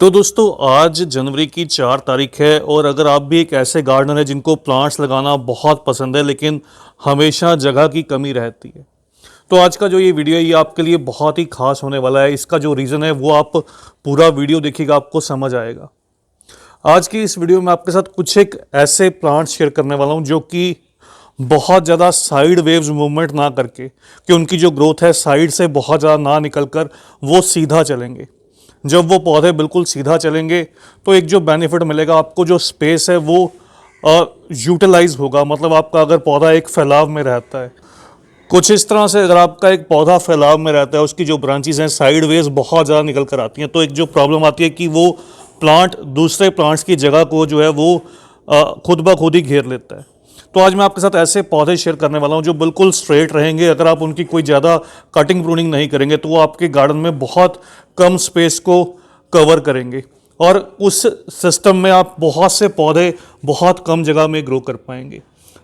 तो दोस्तों आज जनवरी की 4 तारीख है और अगर आप भी एक ऐसे गार्डनर है जिनको प्लांट्स लगाना बहुत पसंद है लेकिन हमेशा जगह की कमी रहती है, तो आज का जो ये वीडियो है ये आपके लिए बहुत ही खास होने वाला है। इसका जो रीज़न है वो आप पूरा वीडियो देखिएगा, आपको समझ आएगा। आज की इस वीडियो में आपके साथ कुछ एक ऐसे प्लांट्स शेयर करने वाला हूँ जो कि बहुत ज़्यादा साइड वेव्स मूवमेंट ना करके, कि उनकी जो ग्रोथ है साइड से बहुत ज़्यादा ना निकल कर वो सीधा चलेंगे। जब वो पौधे बिल्कुल सीधा चलेंगे तो एक जो बेनिफिट मिलेगा आपको, जो स्पेस है वो यूटिलाइज होगा। मतलब आपका अगर पौधा एक फैलाव में रहता है, कुछ इस तरह से अगर आपका एक पौधा फैलाव में रहता है, उसकी जो ब्रांचेस हैं साइड वेज बहुत ज़्यादा निकल कर आती हैं, तो एक जो प्रॉब्लम आती है कि वो प्लांट दूसरे प्लांट्स की जगह को जो है वो खुद ब खुद ही घेर लेता है। तो आज मैं आपके साथ ऐसे पौधे शेयर करने वाला हूं जो बिल्कुल स्ट्रेट रहेंगे। अगर आप उनकी कोई ज़्यादा कटिंग प्रूनिंग नहीं करेंगे तो वो आपके गार्डन में बहुत कम स्पेस को कवर करेंगे और उस सिस्टम में आप बहुत से पौधे बहुत कम जगह में ग्रो कर पाएंगे।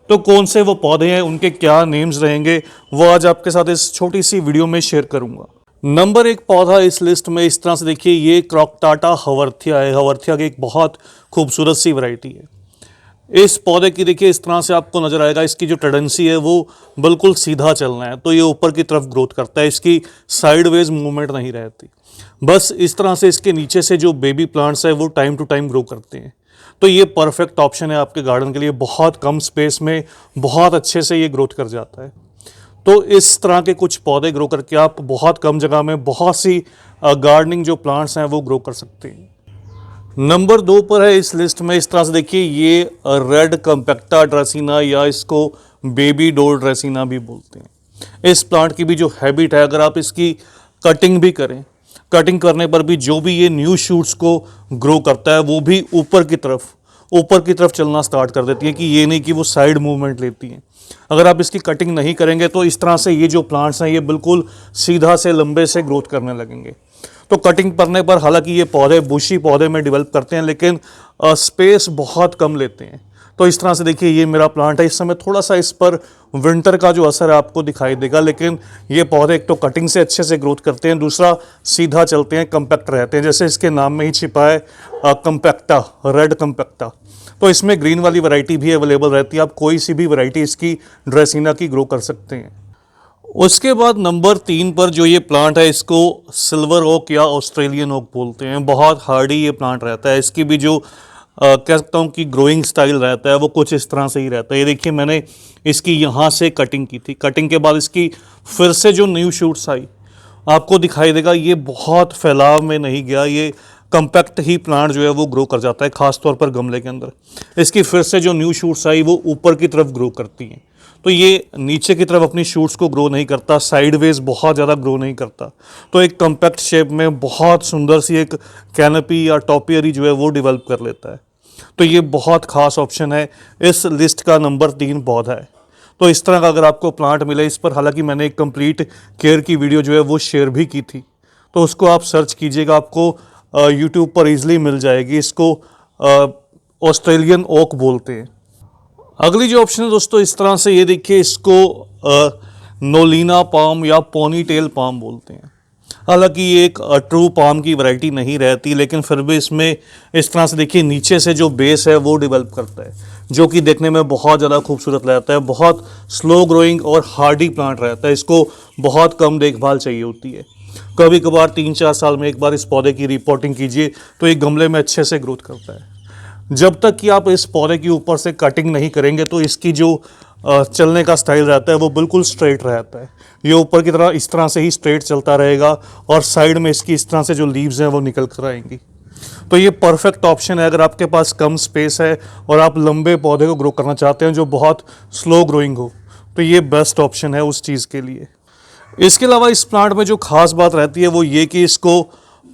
तो कौन से वो पौधे हैं, उनके क्या नेम्स रहेंगे, वो आज आपके साथ इस छोटी सी वीडियो में शेयर करूंगा। नंबर 1 पौधा इस लिस्ट में इस तरह से देखिए, ये क्रॉकटाटा हवर्थिया है। हवर्थिया की एक बहुत खूबसूरत सी वैरायटी है। इस पौधे की देखिए इस तरह से आपको नजर आएगा, इसकी जो टेंडेंसी है वो बिल्कुल सीधा चलना है, तो ये ऊपर की तरफ ग्रोथ करता है, इसकी साइडवेज मूवमेंट नहीं रहती। बस इस तरह से इसके नीचे से जो बेबी प्लांट्स है वो टाइम टू टाइम ग्रो करते हैं। तो ये परफेक्ट ऑप्शन है आपके गार्डन के लिए। बहुत कम स्पेस में बहुत अच्छे से ये ग्रोथ कर जाता है। तो इस तरह के कुछ पौधे ग्रो करके आप बहुत कम जगह में बहुत सी गार्डनिंग जो प्लांट्स हैं वो ग्रो कर सकते हैं। नंबर 2 पर है इस लिस्ट में इस तरह से देखिए, ये रेड कम्पैक्टा ड्रेसिना या इसको बेबी डोर ड्रेसिना भी बोलते हैं। इस प्लांट की भी जो हैबिट है, अगर आप इसकी कटिंग भी करें, कटिंग करने पर भी जो भी ये न्यू शूट्स को ग्रो करता है वो भी ऊपर की तरफ चलना स्टार्ट कर देती है, कि ये नहीं कि वो साइड मूवमेंट लेती हैं। अगर आप इसकी कटिंग नहीं करेंगे तो इस तरह से ये जो प्लांट्स हैं ये बिल्कुल सीधा से लंबे से ग्रोथ करने लगेंगे। तो कटिंग करने पर हालांकि ये पौधे बुशी पौधे में डेवलप करते हैं लेकिन स्पेस बहुत कम लेते हैं। तो इस तरह से देखिए, ये मेरा प्लांट है। इस समय थोड़ा सा इस पर विंटर का जो असर है आपको दिखाई देगा, लेकिन ये पौधे एक तो कटिंग से अच्छे से ग्रोथ करते हैं, दूसरा सीधा चलते हैं, कम्पैक्ट रहते हैं। जैसे इसके नाम में ही छिपा है कम्पैक्टा, रेड कम्पैक्टा। तो इसमें ग्रीन वाली वैरायटी भी अवेलेबल रहती है। आप कोई सी भी वैरायटी इसकी ड्रेसिना की ग्रो कर सकते हैं। उसके बाद नंबर 3 पर जो ये प्लांट है, इसको सिल्वर ओक या ऑस्ट्रेलियन ओक बोलते हैं। बहुत हार्डी ये प्लांट रहता है। इसकी भी जो कह सकता हूँ कि ग्रोइंग स्टाइल रहता है वो कुछ इस तरह से ही रहता है। ये देखिए, मैंने इसकी यहाँ से कटिंग की थी, कटिंग के बाद इसकी फिर से जो न्यू शूट्स आई आपको दिखाई देगा, ये बहुत फैलाव में नहीं गया, ये कम्पैक्ट ही प्लांट जो है वो ग्रो कर जाता है, खासतौर पर गमले के अंदर। इसकी फिर से जो न्यू शूट्स आई वो ऊपर की तरफ ग्रो करती हैं, तो ये नीचे की तरफ अपनी शूट्स को ग्रो नहीं करता, साइडवेज बहुत ज़्यादा ग्रो नहीं करता। तो एक कम्पैक्ट शेप में बहुत सुंदर सी एक कैनपी या टॉपियरी जो है वो डेवलप कर लेता है। तो ये बहुत खास ऑप्शन है, इस लिस्ट का नंबर 3 पौधा है। तो इस तरह का अगर आपको प्लांट मिले, इस पर हालांकि मैंने एक कंप्लीट केयर की वीडियो जो है वो शेयर भी की थी, तो उसको आप सर्च कीजिएगा, आपको यूट्यूब पर ईजिली मिल जाएगी। इसको ऑस्ट्रेलियन ओक बोलते हैं। अगली जो ऑप्शन है दोस्तों इस तरह से, ये देखिए, इसको नोलिना पाम या पोनी टेल पाम बोलते हैं। हालांकि ये एक ट्रू पाम की वैरायटी नहीं रहती, लेकिन फिर भी इसमें इस तरह से देखिए नीचे से जो बेस है वो डेवलप करता है, जो कि देखने में बहुत ज़्यादा खूबसूरत रहता है। बहुत स्लो ग्रोइंग और हार्डी प्लांट रहता है। इसको बहुत कम देखभाल चाहिए होती है। कभी कभार 3-4 साल में एक बार इस पौधे की रिपोर्टिंग कीजिए तो एक गमले में अच्छे से ग्रोथ करता है। जब तक कि आप इस पौधे के ऊपर से कटिंग नहीं करेंगे तो इसकी जो चलने का स्टाइल रहता है वो बिल्कुल स्ट्रेट रहता है। ये ऊपर की तरह इस तरह से ही स्ट्रेट चलता रहेगा और साइड में इसकी इस तरह से जो लीव्स हैं वो निकल कर आएंगी। तो ये परफेक्ट ऑप्शन है अगर आपके पास कम स्पेस है और आप लंबे पौधे को ग्रो करना चाहते हैं जो बहुत स्लो ग्रोइंग हो, तो ये बेस्ट ऑप्शन है उस चीज़ के लिए। इसके अलावा इस प्लांट में जो खास बात रहती है वो ये कि इसको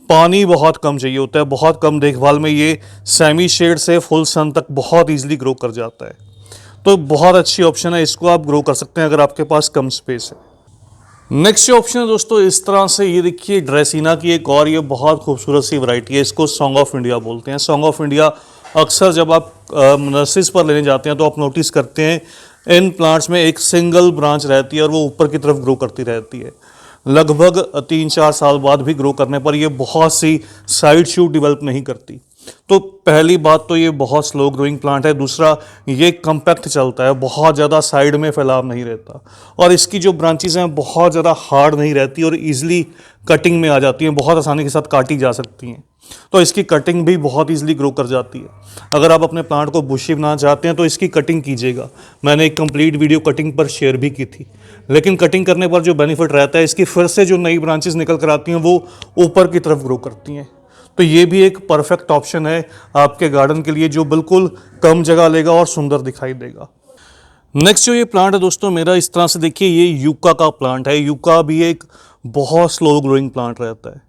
पानी बहुत कम चाहिए होता है। बहुत कम देखभाल में ये सेमी शेड से फुल सन तक बहुत ईजिली ग्रो कर जाता है। तो बहुत अच्छी ऑप्शन है, इसको आप ग्रो कर सकते हैं अगर आपके पास कम स्पेस है। नेक्स्ट जो ऑप्शन है दोस्तों इस तरह से, ये देखिए, ड्रेसिना की एक और ये बहुत खूबसूरत सी वैरायटी है। इसको सॉन्ग ऑफ इंडिया बोलते हैं। सॉन्ग ऑफ इंडिया अक्सर जब आप नर्सरीज पर लेने जाते हैं तो आप नोटिस करते हैं इन प्लांट्स में एक सिंगल ब्रांच रहती है और वो ऊपर की तरफ ग्रो करती रहती है। लगभग 3-4 साल बाद भी ग्रो करने पर ये बहुत सी साइड शूट डेवलप नहीं करती। तो पहली बात तो ये बहुत स्लो ग्रोइंग प्लांट है। दूसरा, ये कम्पैक्ट चलता है, बहुत ज़्यादा साइड में फैलाव नहीं रहता, और इसकी जो ब्रांचेस हैं बहुत ज़्यादा हार्ड नहीं रहती और ईजिली कटिंग में आ जाती हैं, बहुत आसानी के साथ काटी जा सकती हैं। तो इसकी कटिंग भी बहुत ईजिली ग्रो कर जाती है। अगर आप अपने प्लांट को बुशी बनाना चाहते हैं तो इसकी कटिंग कीजिएगा। मैंने एक कंप्लीट वीडियो कटिंग पर शेयर भी की थी। लेकिन कटिंग करने पर जो बेनिफिट रहता है, इसकी फिर से जो नई ब्रांचेस निकल कर आती हैं वो ऊपर की तरफ ग्रो करती हैं। तो ये भी एक परफेक्ट ऑप्शन है आपके गार्डन के लिए, जो बिल्कुल कम जगह लेगा और सुंदर दिखाई देगा। नेक्स्ट जो ये प्लांट है दोस्तों मेरा, इस तरह से देखिए, ये यूका का प्लांट है। यूका भी एक बहुत स्लो ग्रोइंग प्लांट रहता है।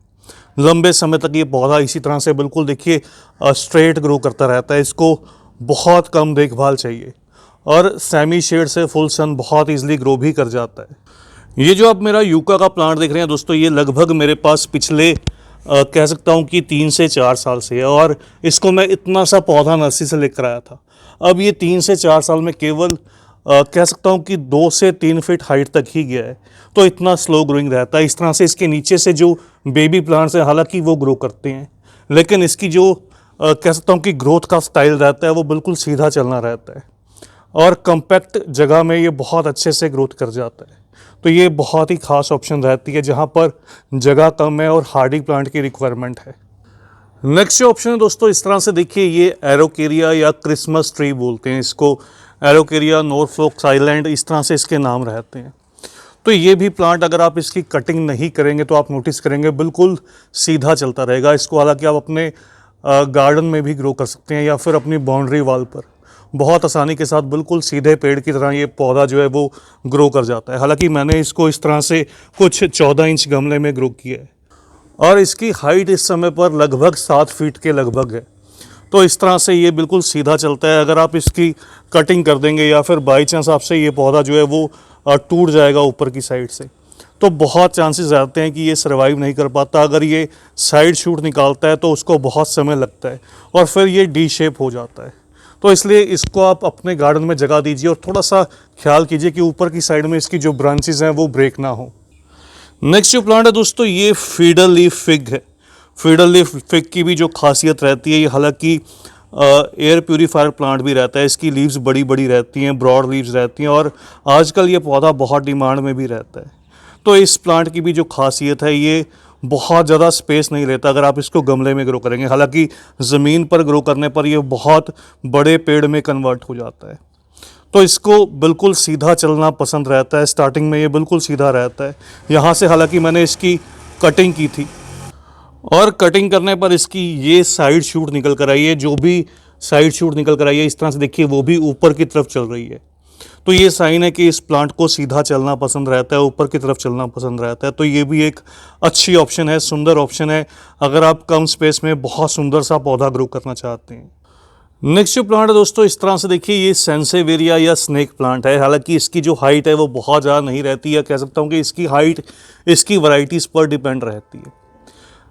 लंबे समय तक ये पौधा इसी तरह से बिल्कुल देखिए स्ट्रेट ग्रो करता रहता है। इसको बहुत कम देखभाल चाहिए और सेमी शेड से फुल सन बहुत ईजिली ग्रो भी कर जाता है। ये जो आप मेरा यूका का प्लांट देख रहे हैं दोस्तों, ये लगभग मेरे पास पिछले कह सकता हूँ कि 3 से 4 साल से है, और इसको मैं इतना सा पौधा नर्सरी से लेकर आया था। अब ये 3 से 4 साल में केवल कह सकता हूँ कि 2 से 3 फीट हाइट तक ही गया है। तो इतना स्लो ग्रोइंग रहता है। इस तरह से इसके नीचे से जो बेबी प्लांट्स हैं, हालांकि वो ग्रो करते हैं, लेकिन इसकी जो कह सकता हूँ कि ग्रोथ का स्टाइल रहता है वो बिल्कुल सीधा चलना रहता है, और कम्पैक्ट जगह में ये बहुत अच्छे से ग्रोथ कर जाता है। तो ये बहुत ही खास ऑप्शन रहती है जहाँ पर जगह कम है और हार्डी प्लांट की रिक्वायरमेंट है। नेक्स्ट जो ऑप्शन है दोस्तों, इस तरह से देखिए, ये एरोकेरिया या क्रिसमस ट्री बोलते हैं इसको। एरोकेरिया, नॉरफॉक आइलैंड, इस तरह से इसके नाम रहते हैं। तो ये भी प्लांट अगर आप इसकी कटिंग नहीं करेंगे तो आप नोटिस करेंगे बिल्कुल सीधा चलता रहेगा। इसको हालांकि आप अपने गार्डन में भी ग्रो कर सकते हैं या फिर अपनी बाउंड्री वॉल पर बहुत आसानी के साथ बिल्कुल सीधे पेड़ की तरह ये पौधा जो है वो ग्रो कर जाता है। हालांकि मैंने इसको इस तरह से कुछ 14 इंच गमले में ग्रो किया है, और इसकी हाइट इस समय पर लगभग 7 फीट के लगभग है। तो इस तरह से ये बिल्कुल सीधा चलता है। अगर आप इसकी कटिंग कर देंगे या फिर बाई चांस आपसे ये पौधा जो है वो टूट जाएगा ऊपर की साइड से, तो बहुत चांसेस रहते हैं कि ये सर्वाइव नहीं कर पाता। अगर ये साइड शूट निकालता है तो उसको बहुत समय लगता है और फिर ये डी शेप हो जाता है। तो इसलिए इसको आप अपने गार्डन में जगह दीजिए और थोड़ा सा ख्याल कीजिए कि ऊपर की साइड में इसकी जो ब्रांचेस हैं वो ब्रेक ना हो। नेक्स्ट जो प्लांट है दोस्तों, ये फीडर लीफ फिग है। फीडर लीफ फिग की भी जो खासियत रहती है, ये हालांकि एयर प्यूरीफायर प्लांट भी रहता है। इसकी लीव्स बड़ी बड़ी रहती हैं, ब्रॉड लीव्स रहती हैं, और आजकल ये पौधा बहुत डिमांड में भी रहता है। तो इस प्लांट की भी जो खासियत है, ये बहुत ज़्यादा स्पेस नहीं लेता अगर आप इसको गमले में ग्रो करेंगे। हालांकि ज़मीन पर ग्रो करने पर ये बहुत बड़े पेड़ में कन्वर्ट हो जाता है। तो इसको बिल्कुल सीधा चलना पसंद रहता है। स्टार्टिंग में ये बिल्कुल सीधा रहता है। यहाँ से हालांकि मैंने इसकी कटिंग की थी, और कटिंग करने पर इसकी ये साइड शूट निकल कर आई है। जो भी साइड शूट निकल कर आई है, इस तरह से देखिए, वो भी ऊपर की तरफ चल रही है। तो ये साइन है कि इस प्लांट को सीधा चलना पसंद रहता है, ऊपर की तरफ चलना पसंद रहता है। तो ये भी एक अच्छी ऑप्शन है, सुंदर ऑप्शन है, अगर आप कम स्पेस में बहुत सुंदर सा पौधा ग्रो करना चाहते हैं। नेक्स्ट जो प्लांट है दोस्तों, इस तरह से देखिए, ये सेंसेवेरिया या स्नेक प्लांट है। हालांकि इसकी जो हाइट है वो बहुत ज़्यादा नहीं रहती है। कह सकता हूँ कि इसकी हाइट इसकी वैरायटीज़ पर डिपेंड रहती है।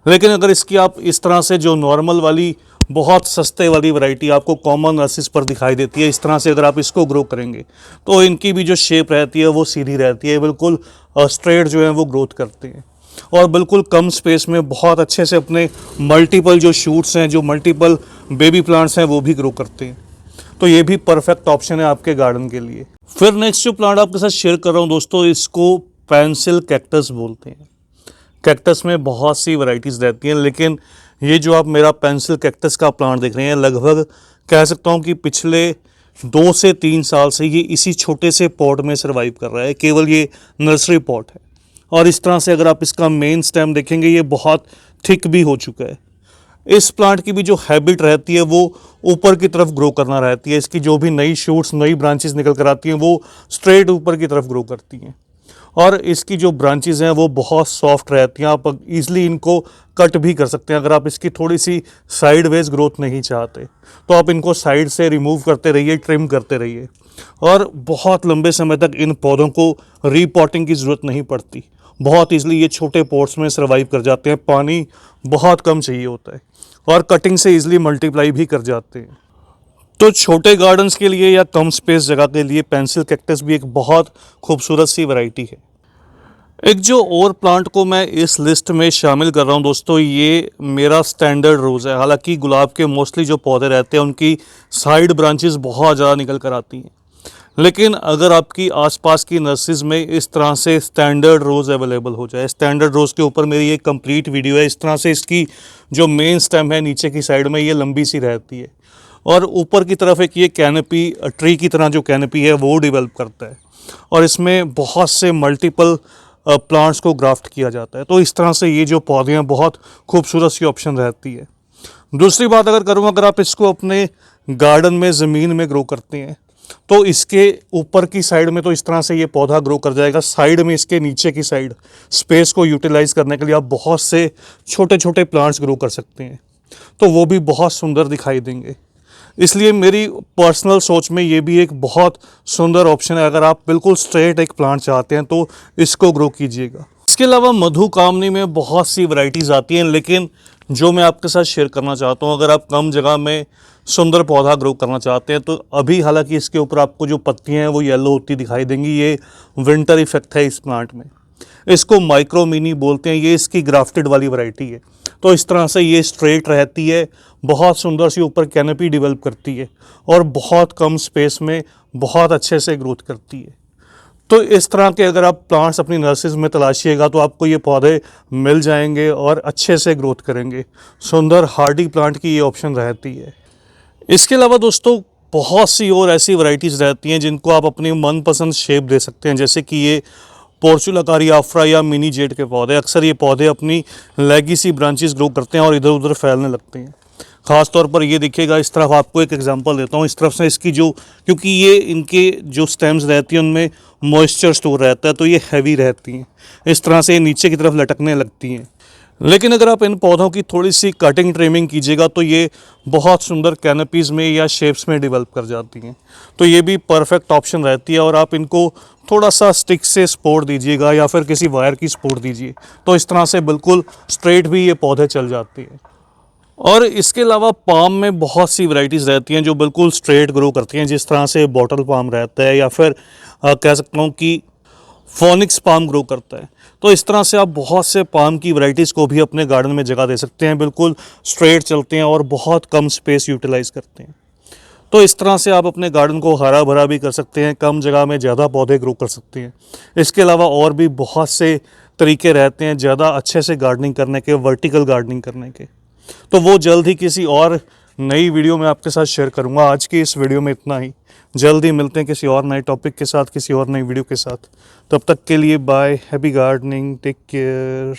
लेकिन अगर इसकी आप इस तरह से जो नॉर्मल वाली बहुत सस्ते वाली वैरायटी आपको कॉमन नर्सेस पर दिखाई देती है, इस तरह से अगर आप इसको ग्रो करेंगे तो इनकी भी जो शेप रहती है वो सीधी रहती है, बिल्कुल स्ट्रेट जो है वो ग्रोथ करते हैं, और बिल्कुल कम स्पेस में बहुत अच्छे से अपने मल्टीपल जो शूट्स हैं, जो मल्टीपल बेबी प्लांट्स हैं, वो भी ग्रो करते हैं। तो ये भी परफेक्ट ऑप्शन है आपके गार्डन के लिए। फिर नेक्स्ट जो प्लांट आपके साथ शेयर कर रहा हूँ दोस्तों, इसको पेंसिल कैक्टस बोलते हैं। कैक्टस में बहुत सी वैरायटीज़ रहती हैं, लेकिन ये जो आप मेरा पेंसिल कैक्टस का प्लांट देख रहे हैं, लगभग कह सकता हूँ कि पिछले 2 से 3 साल से ये इसी छोटे से पॉट में सर्वाइव कर रहा है। केवल ये नर्सरी पॉट है, और इस तरह से अगर आप इसका मेन स्टेम देखेंगे, ये बहुत थिक भी हो चुका है। इस प्लांट की भी जो हैबिट रहती है वो ऊपर की तरफ ग्रो करना रहती है। इसकी जो भी नई शूट्स, नई ब्रांचेस निकल कर आती हैं, वो स्ट्रेट ऊपर की तरफ ग्रो करती हैं, और इसकी जो ब्रांचेस हैं वो बहुत सॉफ्ट रहती हैं। आप इजीली इनको कट भी कर सकते हैं। अगर आप इसकी थोड़ी सी साइड वेज ग्रोथ नहीं चाहते तो आप इनको साइड से रिमूव करते रहिए, ट्रिम करते रहिए, और बहुत लंबे समय तक इन पौधों को रीपॉटिंग की ज़रूरत नहीं पड़ती। बहुत ईजिली ये छोटे पॉट्स में सर्वाइव कर जाते हैं। पानी बहुत कम चाहिए होता है, और कटिंग से ईजिली मल्टीप्लाई भी कर जाते हैं। तो छोटे गार्डन्स के लिए या कम स्पेस जगह के लिए पेंसिल कैक्टस भी एक बहुत खूबसूरत सी वैरायटी है। एक जो और प्लांट को मैं इस लिस्ट में शामिल कर रहा हूँ दोस्तों, ये मेरा स्टैंडर्ड रोज़ है। हालांकि गुलाब के मोस्टली जो पौधे रहते हैं उनकी साइड ब्रांचेस बहुत ज़्यादा निकल कर आती हैं, लेकिन अगर आपकी आसपास की नर्सरीज में इस तरह से स्टैंडर्ड रोज़ अवेलेबल हो जाए, स्टैंडर्ड रोज़ के ऊपर मेरी एक कंप्लीट वीडियो है। इस तरह से इसकी जो मेन स्टेम है नीचे की साइड में ये लंबी सी रहती है और ऊपर की तरफ एक ये कैनपी ट्री की तरह जो कैनपी है वो डेवलप करता है और इसमें बहुत से मल्टीपल प्लांट्स को ग्राफ्ट किया जाता है। तो इस तरह से ये जो पौधे हैं बहुत खूबसूरत सी ऑप्शन रहती है। दूसरी बात अगर करूँ, अगर आप इसको अपने गार्डन में ज़मीन में ग्रो करते हैं तो इसके ऊपर की साइड में तो इस तरह से ये पौधा ग्रो कर जाएगा। साइड में इसके नीचे की साइड स्पेस को यूटिलाइज करने के लिए आप बहुत से छोटे छोटे प्लांट्स ग्रो कर सकते हैं, तो वो भी बहुत सुंदर दिखाई देंगे। इसलिए मेरी पर्सनल सोच में ये भी एक बहुत सुंदर ऑप्शन है। अगर आप बिल्कुल स्ट्रेट एक प्लांट चाहते हैं तो इसको ग्रो कीजिएगा। इसके अलावा मधुकामनी में बहुत सी वैरायटीज़ आती हैं, लेकिन जो मैं आपके साथ शेयर करना चाहता हूँ, अगर आप कम जगह में सुंदर पौधा ग्रो करना चाहते हैं तो अभी हालांकि इसके ऊपर आपको जो पत्तियाँ हैं वो येलो होती दिखाई देंगी, ये विंटर इफेक्ट है इस प्लांट में। इसको माइक्रो मिनी बोलते हैं, ये इसकी ग्राफ्टेड वाली वैरायटी है। तो इस तरह से ये स्ट्रेट रहती है, बहुत सुंदर सी ऊपर कैनपी डेवलप करती है और बहुत कम स्पेस में बहुत अच्छे से ग्रोथ करती है। तो इस तरह के अगर आप प्लांट्स अपनी नर्सरीज में तलाशिएगा तो आपको ये पौधे मिल जाएंगे और अच्छे से ग्रोथ करेंगे। सुंदर हार्डी प्लांट की ये ऑप्शन रहती है। इसके अलावा दोस्तों बहुत सी और ऐसी वैरायटीज़ रहती हैं जिनको आप अपनी मनपसंद शेप दे सकते हैं, जैसे कि ये पोर्चुलाकारी आफ्रा या मिनी जेड के पौधे। अक्सर ये पौधे अपनी लेगीसी ब्रांचेस ग्रो करते हैं और इधर उधर फैलने लगते हैं। ख़ास तौर पर ये दिखेगा, इस तरफ आपको एक एग्जांपल देता हूँ। इस तरफ से इसकी जो, क्योंकि ये इनके जो स्टेम्स रहती हैं उनमें मॉइस्चर स्टोर रहता है तो ये हैवी रहती हैं, इस तरह से नीचे की तरफ लटकने लगती हैं। लेकिन अगर आप इन पौधों की थोड़ी सी कटिंग ट्रिमिंग कीजिएगा तो ये बहुत सुंदर कैनपीज़ में या शेप्स में डेवलप कर जाती हैं, तो ये भी परफेक्ट ऑप्शन रहती है। और आप इनको थोड़ा सा स्टिक से सपोर्ट दीजिएगा या फिर किसी वायर की सपोर्ट दीजिए तो इस तरह से बिल्कुल स्ट्रेट भी ये पौधे चल जाते हैं। और इसके अलावा पाम में बहुत सी वैरायटीज़ रहती हैं जो बिल्कुल स्ट्रेट ग्रो करती हैं, जिस तरह से बॉटल पाम रहता है या फिर कह सकता हूँ कि फोनिक्स पाम ग्रो करता है। तो इस तरह से आप बहुत से पाम की वैरायटीज़ को भी अपने गार्डन में जगह दे सकते हैं, बिल्कुल स्ट्रेट चलते हैं और बहुत कम स्पेस यूटिलाइज करते हैं। तो इस तरह से आप अपने गार्डन को हरा भरा भी कर सकते हैं, कम जगह में ज़्यादा पौधे ग्रो कर सकते हैं। इसके अलावा और भी बहुत से तरीके रहते हैं ज़्यादा अच्छे से गार्डनिंग करने के, वर्टिकल गार्डनिंग करने के, तो वो जल्द ही किसी और नई वीडियो में आपके साथ शेयर करूंगा। आज की इस वीडियो में इतना ही। जल्द ही मिलते हैं किसी और नए टॉपिक के साथ, किसी और नई वीडियो के साथ। तब तक के लिए bye, happy gardening, take care.